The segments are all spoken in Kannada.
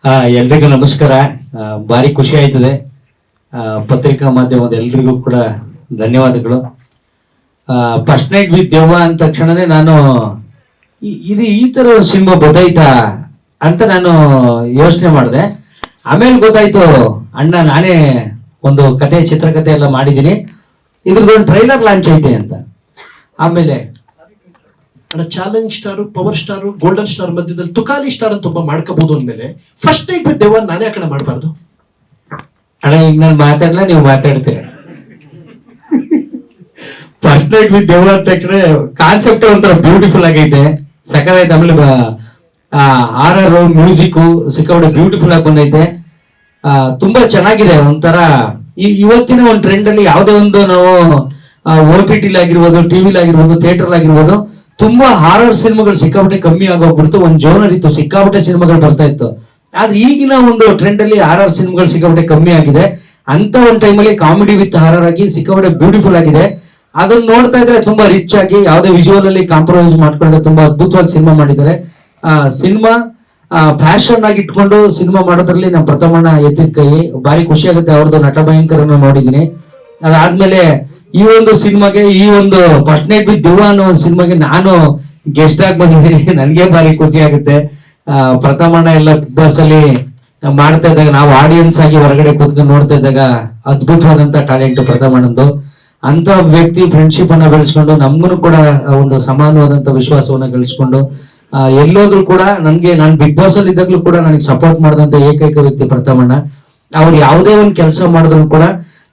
ಎಲ್ರಿಗೂ ನಮಸ್ಕಾರ. ಭಾರಿ ಖುಷಿ ಆಯ್ತದೆ. ಪತ್ರಿಕಾ ಮಾಧ್ಯಮದ ಎಲ್ರಿಗೂ ಕೂಡ ಧನ್ಯವಾದಗಳು. ಫಸ್ಟ್ ನೈಟ್ ವಿತ್ ದೆವ್ವ ಅಂದ ತಕ್ಷಣನೇ ನಾನು ಇದು ಈ ಥರ ಸಿನಿಮಾ ಗೊತ್ತಾಯ್ತಾ ಅಂತ ನಾನು ಯೋಚನೆ ಮಾಡಿದೆ. ಆಮೇಲೆ ಗೊತ್ತಾಯ್ತು ಅಣ್ಣ ನಾನೇ ಒಂದು ಕತೆ ಚಿತ್ರಕಥೆ ಎಲ್ಲ ಮಾಡಿದ್ದೀನಿ, ಇದ್ರದ್ದೊಂದು ಟ್ರೈಲರ್ ಲಾಂಚ್ ಐತೆ ಅಂತ. ಆಮೇಲೆ challenge star, power star, golden star ಮಧ್ಯದಲ್ಲಿ ತುಕಾಲಿ ಸ್ಟಾರ್ ಅಂತ ಒಬ್ಬ ಮಾಡ್ಕೋಬಹುದು ಅಂದ್ಮೇಲೆ ಫಸ್ಟ್ ನೈಟ್ ವಿತ್ ದೆವ್ವ ನಾನೇ ಆ ಕಡೆ ಮಾಡಬಾರ್ದು ಅಣ್ಣ. ಈಗ ನಾನು ಮಾತಾಡಲ್ಲ, ನೀವು ಮಾತಾಡ್ತೀರ. ಫಸ್ಟ್ ನೈಟ್ ವಿತ್ ದೆವ್ವ ಅಂತ ತಕ್ಷಣ ಕಾನ್ಸೆಪ್ಟ್ ಒಂಥರ ಬ್ಯೂಟಿಫುಲ್ ಆಗೈತೆ, ಸಕ್ಕದಾಯ್ತು. ಆಮೇಲೆ ಆರ್ಆರ್ ಮ್ಯೂಸಿಕ್ ಸಿಕ್ಕಾಪಟ್ಟೆ ಬ್ಯೂಟಿಫುಲ್ ಆಗಿ ಬಂದೈತೆ, ತುಂಬಾ ಚೆನ್ನಾಗಿದೆ. ಒಂಥರ ಇವತ್ತಿನ ಒಂದು ಟ್ರೆಂಡ್ ಅಲ್ಲಿ ಯಾವುದೇ ಒಂದು ನಾವು OTT ಆಗಿರ್ಬೋದು, ಟಿವಿಲಿ ಆಗಿರ್ಬೋದು, ಥಿಯೇಟರ್ ಆಗಿರ್ಬೋದು, ತುಂಬಾ ಹಾರರ್ ಸಿನಿಮಾಗಳು ಸಿಕ್ಕಾಪಟ್ಟೆ ಕಮ್ಮಿ ಆಗೋಗ್ಬಿಡ್ತು. ಒಂದು ಜೋನರ್ ಇತ್ತು, ಸಿಕ್ಕಾಪಟ್ಟೆ ಸಿನಿಮಾಗಳು ಬರ್ತಾ ಇತ್ತು. ಆದ್ರೆ ಈಗಿನ ಒಂದು ಟ್ರೆಂಡ್ ಅಲ್ಲಿ ಹಾರರ್ ಸಿನಿಮಾಗಳು ಸಿಕ್ಕಾಪಟ್ಟೆ ಕಮ್ಮಿ ಆಗಿದೆ. ಅಂತ ಒಂದು ಟೈಮಲ್ಲಿ ಕಾಮಿಡಿ ವಿತ್ ಹಾರರ್ ಆಗಿ ಸಿಕ್ಕಾಪಟ್ಟೆ ಬ್ಯೂಟಿಫುಲ್ ಆಗಿದೆ. ಅದನ್ನ ನೋಡ್ತಾ ಇದ್ರೆ ತುಂಬಾ ರಿಚ್ ಆಗಿ ಯಾವುದೇ ವಿಜುವಲ್ ಅಲ್ಲಿ ಕಾಂಪ್ರಮೈಸ್ ಮಾಡ್ಕೊಂಡ್ರೆ ತುಂಬಾ ಅದ್ಭುತವಾಗಿ ಸಿನಿಮಾ ಮಾಡಿದ್ದಾರೆ. ಸಿನಿಮಾ ಫ್ಯಾಷನ್ ಆಗಿ ಇಟ್ಕೊಂಡು ಸಿನಿಮಾ ಮಾಡೋದ್ರಲ್ಲಿ ನಮ್ಮ ಪ್ರಥಮಣ್ಣ ಎತ್ತಿದ ಕೈ. ಭಾರಿ ಖುಷಿ ಆಗುತ್ತೆ. ಅವ್ರದ್ದು ನಟ ಭಯಂಕರನ್ನು ನೋಡಿದೀನಿ. ಅದಾದ್ಮೇಲೆ ಈ ಒಂದು ಸಿನಿಮಾಗೆ, ಈ ಒಂದು ಫಸ್ಟ್ ನೈಟ್ ವಿತ್ ದೆವ್ವ ಅನ್ನೋ ಒಂದು ಸಿನಿಮಾಗೆ ನಾನು ಗೆಸ್ಟ್ ಆಗಿ ಬಂದಿದ್ದೀನಿ. ನನಗೆ ಭಾರಿ ಖುಷಿ ಆಗುತ್ತೆ. ಪ್ರಥಮಣ್ಣ ಎಲ್ಲ ಬಿಗ್ ಬಾಸ್ ಅಲ್ಲಿ ಮಾಡ್ತಾ ಇದ್ದಾಗ ನಾವು ಆಡಿಯನ್ಸ್ ಆಗಿ ಹೊರಗಡೆ ಕೂತ್ಕೊಂಡು ನೋಡ್ತಾ ಇದ್ದಾಗ ಅದ್ಭುತವಾದಂತ ಟ್ಯಾಲೆಂಟ್ ಪ್ರಥಮಣ್ಣಂದು. ಅಂತ ವ್ಯಕ್ತಿ ಫ್ರೆಂಡ್ಶಿಪ್ ಅನ್ನ ಬೆಳೆಸ್ಕೊಂಡು ನಮ್ಗೂ ಕೂಡ ಒಂದು ಸಮಾನವಾದಂತ ವಿಶ್ವಾಸವನ್ನ ಗಳಿಸ್ಕೊಂಡು ಎಲ್ಲೋದ್ರು ಕೂಡ ನನ್ಗೆ, ನಾನು ಬಿಗ್ ಬಾಸ್ ಅಲ್ಲಿ ಇದ್ದಾಗ್ಲೂ ಕೂಡ ನನಗೆ ಸಪೋರ್ಟ್ ಮಾಡಿದಂತ ಏಕೈಕ ವ್ಯಕ್ತಿ ಪ್ರಥಮಣ್ಣ. ಅವ್ರು ಯಾವುದೇ ಒಂದು ಕೆಲಸ ಮಾಡಿದ್ರು ಕೂಡ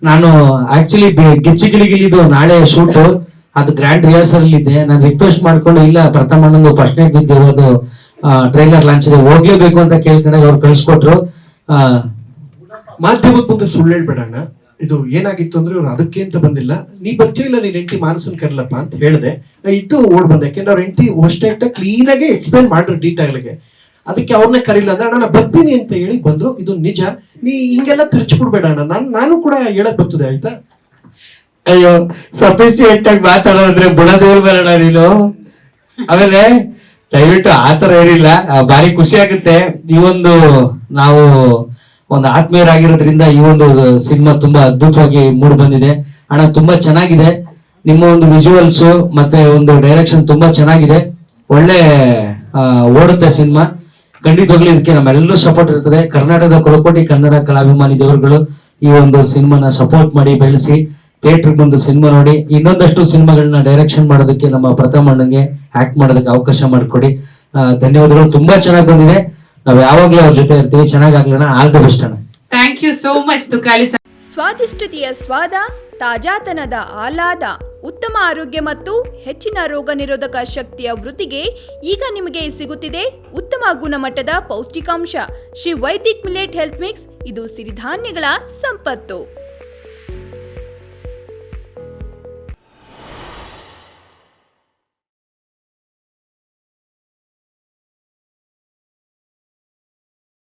ನಾನು ಆಕ್ಚುಲಿ ಗಿಚ್ಚಿಗಿಲಿಗಿಲಿದು ನಾಳೆ ಶೂಟ್, ಅದು ಗ್ರ್ಯಾಂಡ್ ರಿಹರ್ಸಲ್ ಇದೆ. ನಾನು ರಿಕ್ವೆಸ್ಟ್ ಮಾಡ್ಕೊಂಡು ಇಲ್ಲ ಪ್ರಥಮಣ್ಣಂದು ಫಸ್ಟ್ ನೈಟ್ ವಿತ್ ದೆವ್ವದು ಟ್ರೈಲರ್ ಲಾಂಚ್ ಇದೆ, ಹೋಗ್ಲೇಬೇಕು ಅಂತ ಕೇಳ್ಕೊಂಡಾಗ ಅವ್ರು ಕಳಿಸ್ಕೊಟ್ರು. ಮಾಧ್ಯಮದ ಮುಂದೆ ಸುಳ್ಳು ಹೇಳ್ಬೇಡಣ್ಣ, ಇದು ಏನಾಗಿತ್ತು ಅಂದ್ರೆ ಇವ್ರು ಅದಕ್ಕೆ ಅಂತ ಬಂದಿಲ್ಲ, ನೀ ಬರ್ತೀಯ ಇಲ್ಲ ನೀನ್ ಹೆಂಡತಿ ಮಾನಸನ್ ಕರ್ಲಪ್ಪ ಅಂತ ಹೇಳಿದೆ. ಇದ್ದು ಓಡ್ ಬಂದೆ, ಯಾಕೆಂದ್ರೆ ಅವ್ರ ಹೆಂಡತಿ ಅಷ್ಟೇ ಕ್ಲೀನ್ ಆಗಿ ಎಕ್ಸ್ಪ್ಲೇನ್ ಮಾಡ್ರು ಡೀಟೇಲ್ಗೆ. ಅದಕ್ಕೆ ಅವ್ರನ್ನೇ ಕರೀಲ್ಲ ಅಂದ್ರೆ ನಾನು ಬರ್ತೀನಿ ಅಂತ ಹೇಳಿ ಬಂದ್ರು. ಇದು ನಿಜ, ನೀ ಹಿಂಗೆಲ್ಲ ತಿರ್ಚ್ಬಿಡ್ಬೇಡ ಅಣ್ಣ, ನಾನು ಕೂಡ ಹೇಳಕ್ ಬರ್ತದೆ ಆಯ್ತಾ. ಅಯ್ಯೋ, ಸಫಿಶಿಯೆಂಟ್ ಆಗಿ ಮಾತಾಡೋದ್ರೆ ಬುಡದೇವ್ರು ಬರೋಣ ನೀನು. ಆಮೇಲೆ ದಯವಿಟ್ಟು ಆತರ ಏನಿಲ್ಲ, ಭಾರಿ ಖುಷಿ ಆಗುತ್ತೆ. ಈ ಒಂದು ನಾವು ಒಂದು ಆತ್ಮೀಯರಾಗಿರೋದ್ರಿಂದ ಈ ಒಂದು ಸಿನಿಮಾ ತುಂಬಾ ಅದ್ಭುತವಾಗಿ ಮೂಡ್ ಬಂದಿದೆ. ಅಣ್ಣ ತುಂಬಾ ಚೆನ್ನಾಗಿದೆ, ನಿಮ್ಮ ಒಂದು ವಿಜುವಲ್ಸ್ ಮತ್ತೆ ಒಂದು ಡೈರೆಕ್ಷನ್ ತುಂಬಾ ಚೆನ್ನಾಗಿದೆ. ಒಳ್ಳೆ ಓಡುತ್ತೆ ಸಿನಿಮಾ. ಖಂಡಿತವಾಗ್ಲೂ ಇದಕ್ಕೆ ನಮ್ಮೆಲ್ಲರೂ ಸಪೋರ್ಟ್ ಇರ್ತದೆ. ಕರ್ನಾಟಕದ ಕೊಳಕೋಟಿ ಕನ್ನಡ ಕಲಾಭಿಮಾನಿ ದೇವರುಗಳು ಈ ಒಂದು ಸಿನಿಮಾನ ಸಪೋರ್ಟ್ ಮಾಡಿ ಬೆಳೆಸಿ ಥಿಯೇಟರ್ ಬಂದು ಸಿನಿಮಾ ನೋಡಿ ಇನ್ನೊಂದಷ್ಟು ಸಿನಿಮಾಗಳನ್ನ ಡೈರೆಕ್ಷನ್ ಮಾಡೋದಕ್ಕೆ ನಮ್ಮ ಪ್ರಥಮಣ್ಣಂಗೆ ಆಕ್ಟ್ ಮಾಡೋದಕ್ಕೆ ಅವಕಾಶ ಮಾಡಿಕೊಡಿ. ಧನ್ಯವಾದಗಳು. ತುಂಬಾ ಚೆನ್ನಾಗಿ ಬಂದಿದೆ. ನಾವು ಯಾವಾಗ್ಲೂ ಅವ್ರ ಜೊತೆ ಇರ್ತೀವಿ. ಚೆನ್ನಾಗಾಗ್ಲಣ್ಣ. ಆಲ್ ದ ಬೆಸ್ಟ್ ಅಣ್ಣ. Thank you so much Tukali. ಸ್ವಾದಿಷ್ಟತೆಯ ಸ್ವಾದ, ತಾಜಾತನದ ಆಹ್ಲಾದ, ಉತ್ತಮ ಆರೋಗ್ಯ ಮತ್ತು ಹೆಚ್ಚಿನ ರೋಗ ನಿರೋಧಕ ಶಕ್ತಿಯ ವೃದ್ಧಿಗೆ ಈಗ ನಿಮಗೆ ಸಿಗುತ್ತಿದೆ ಉತ್ತಮ ಗುಣಮಟ್ಟದ ಪೌಷ್ಟಿಕಾಂಶ Shri Vaidik millet health mix. ಇದು ಸಿರಿಧಾನ್ಯಗಳ ಸಂಪತ್ತು.